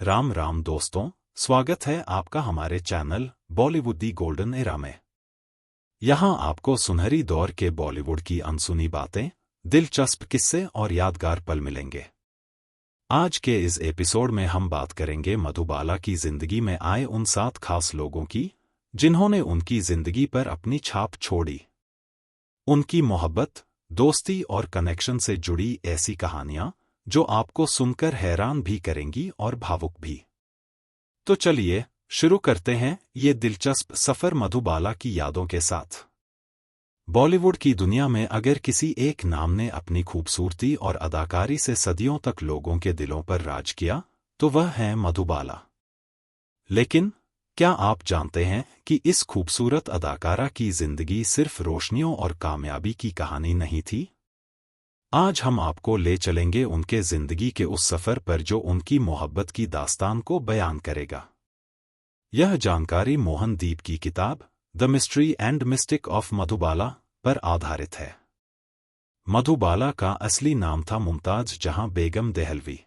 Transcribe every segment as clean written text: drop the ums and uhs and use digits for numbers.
राम राम दोस्तों, स्वागत है आपका हमारे चैनल बॉलीवुड दी गोल्डन एरा में। यहाँ आपको सुनहरी दौर के बॉलीवुड की अनसुनी बातें, दिलचस्प किस्से और यादगार पल मिलेंगे। आज के इस एपिसोड में हम बात करेंगे मधुबाला की जिंदगी में आए उन 7 खास लोगों की, जिन्होंने उनकी जिंदगी पर अपनी छाप छोड़ी। उनकी मोहब्बत, दोस्ती और कनेक्शन से जुड़ी ऐसी कहानियां जो आपको सुनकर हैरान भी करेंगी और भावुक भी। तो चलिए शुरू करते हैं ये दिलचस्प सफर मधुबाला की यादों के साथ। बॉलीवुड की दुनिया में अगर किसी एक नाम ने अपनी खूबसूरती और अदाकारी से सदियों तक लोगों के दिलों पर राज किया, तो वह है मधुबाला। लेकिन क्या आप जानते हैं कि इस खूबसूरत अदाकारा की जिंदगी सिर्फ रोशनियों और कामयाबी की कहानी नहीं थी? आज हम आपको ले चलेंगे उनके जिंदगी के उस सफर पर जो उनकी मोहब्बत की दास्तान को बयान करेगा। यह जानकारी मोहनदीप की किताब the mystery and mistake of Madhubala पर आधारित है। मधुबाला का असली नाम था मुमताज जहां बेगम देहलवी।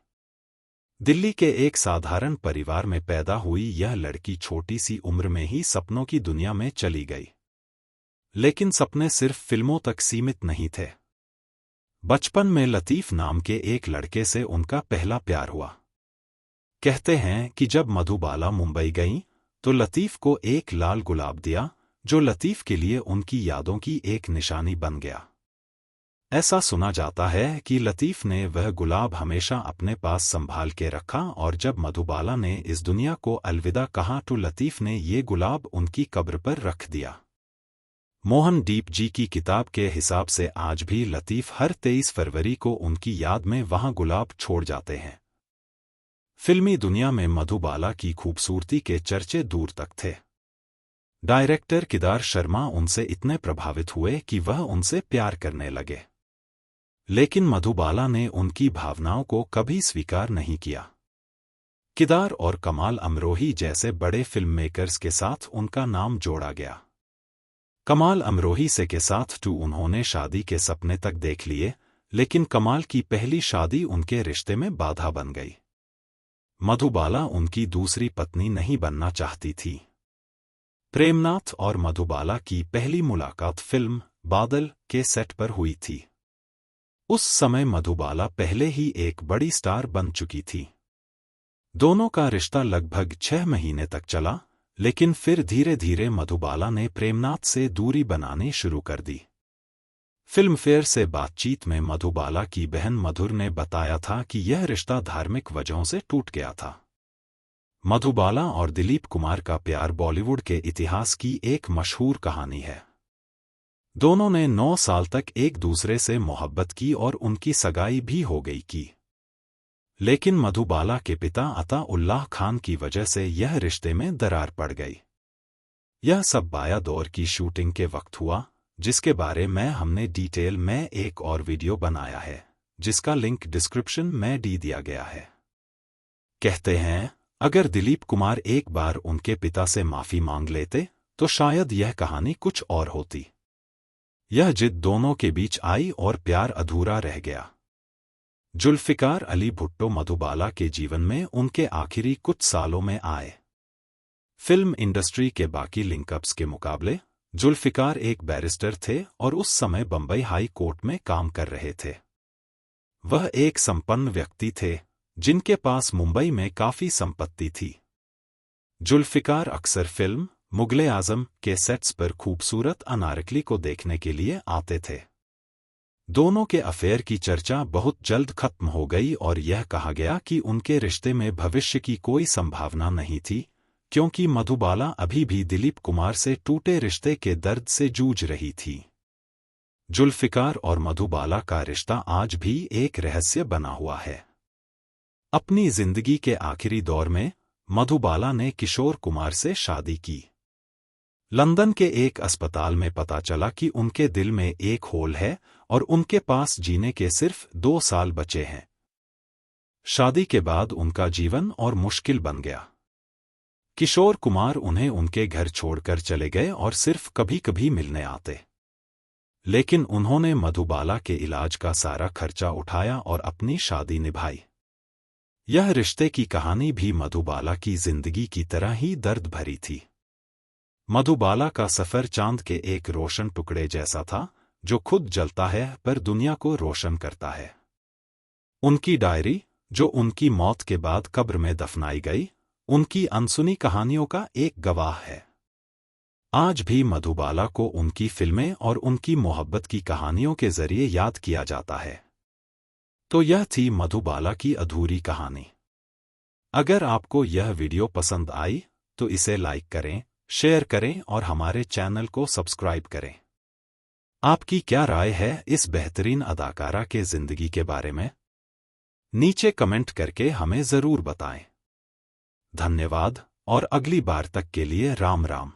दिल्ली के एक साधारण परिवार में पैदा हुई यह लड़की छोटी सी उम्र में ही सपनों की दुनिया में चली गई। लेकिन सपने सिर्फ फिल्मों तक सीमित नहीं थे। बचपन में लतीफ नाम के एक लड़के से उनका पहला प्यार हुआ। कहते हैं कि जब मधुबाला मुंबई गईं, तो लतीफ को एक लाल गुलाब दिया, जो लतीफ के लिए उनकी यादों की एक निशानी बन गया। ऐसा सुना जाता है कि लतीफ ने वह गुलाब हमेशा अपने पास संभाल के रखा और जब मधुबाला ने इस दुनिया को अलविदा कहा तो लतीफ ने ये गुलाब उनकी कब्र पर रख दिया। मोहनदीप जी की किताब के हिसाब से आज भी लतीफ हर 23 फरवरी को उनकी याद में वहां गुलाब छोड़ जाते हैं। फिल्मी दुनिया में मधुबाला की खूबसूरती के चर्चे दूर तक थे। डायरेक्टर केदार शर्मा उनसे इतने प्रभावित हुए कि वह उनसे प्यार करने लगे। लेकिन मधुबाला ने उनकी भावनाओं को कभी स्वीकार नहीं किया। केदार और कमाल अमरोही जैसे बड़े फिल्ममेकर्स के साथ उनका नाम जोड़ा गया। कमाल अमरोही से के साथ उन्होंने शादी के सपने तक देख लिए, लेकिन कमाल की पहली शादी उनके रिश्ते में बाधा बन गई। मधुबाला उनकी दूसरी पत्नी नहीं बनना चाहती थी। प्रेमनाथ और मधुबाला की पहली मुलाकात फिल्म बादल के सेट पर हुई थी। उस समय मधुबाला पहले ही एक बड़ी स्टार बन चुकी थी। दोनों का रिश्ता लगभग 6 महीने तक चला, लेकिन फिर धीरे धीरे मधुबाला ने प्रेमनाथ से दूरी बनानी शुरू कर दी। फिल्मफेयर से बातचीत में मधुबाला की बहन मधुर ने बताया था कि यह रिश्ता धार्मिक वजहों से टूट गया था। मधुबाला और दिलीप कुमार का प्यार बॉलीवुड के इतिहास की एक मशहूर कहानी है। दोनों ने 9 साल तक एक दूसरे से मोहब्बत की और उनकी सगाई भी हो गई की। लेकिन मधुबाला के पिता अता उल्लाह खान की वजह से यह रिश्ते में दरार पड़ गई। यह सब बाया दौर की शूटिंग के वक्त हुआ, जिसके बारे में हमने डिटेल में एक और वीडियो बनाया है, जिसका लिंक डिस्क्रिप्शन में दिया गया है। कहते हैं, अगर दिलीप कुमार एक बार उनके पिता से माफी मांग लेते, तो शायद यह कहानी कुछ और होती। यह जिद दोनों के बीच आई और प्यार अधूरा रह गया। जुल्फिकार अली भुट्टो मधुबाला के जीवन में उनके आखिरी कुछ सालों में आए। फिल्म इंडस्ट्री के बाकी लिंकअप्स के मुकाबले जुल्फिकार एक बैरिस्टर थे और उस समय बंबई हाई कोर्ट में काम कर रहे थे। वह एक संपन्न व्यक्ति थे, जिनके पास मुंबई में काफी संपत्ति थी। जुल्फिकार अक्सर फिल्म मुगल-ए-आजम के सेट्स पर खूबसूरत अनारकली को देखने के लिए आते थे। दोनों के अफेयर की चर्चा बहुत जल्द खत्म हो गई और यह कहा गया कि उनके रिश्ते में भविष्य की कोई संभावना नहीं थी, क्योंकि मधुबाला अभी भी दिलीप कुमार से टूटे रिश्ते के दर्द से जूझ रही थी। जुल्फिकार और मधुबाला का रिश्ता आज भी एक रहस्य बना हुआ है। अपनी जिंदगी के आखिरी दौर में मधुबाला ने किशोर कुमार से शादी की। लंदन के एक अस्पताल में पता चला कि उनके दिल में एक होल है और उनके पास जीने के सिर्फ 2 साल बचे हैं। शादी के बाद उनका जीवन और मुश्किल बन गया। किशोर कुमार उन्हें उनके घर छोड़कर चले गए और सिर्फ कभी कभी मिलने आते। लेकिन उन्होंने मधुबाला के इलाज का सारा खर्चा उठाया और अपनी शादी निभाई। यह रिश्ते की कहानी भी मधुबाला की जिंदगी की तरह ही दर्द भरी थी। मधुबाला का सफर चांद के एक रोशन टुकड़े जैसा था, जो खुद जलता है पर दुनिया को रोशन करता है। उनकी डायरी, जो उनकी मौत के बाद कब्र में दफनाई गई, उनकी अनसुनी कहानियों का एक गवाह है। आज भी मधुबाला को उनकी फिल्में और उनकी मोहब्बत की कहानियों के जरिए याद किया जाता है। तो यह थी मधुबाला की अधूरी कहानी। अगर आपको यह वीडियो पसंद आई तो इसे लाइक करें, शेयर करें और हमारे चैनल को सब्सक्राइब करें। आपकी क्या राय है इस बेहतरीन अदाकारा के जिंदगी के बारे में? नीचे कमेंट करके हमें जरूर बताएं। धन्यवाद और अगली बार तक के लिए राम राम।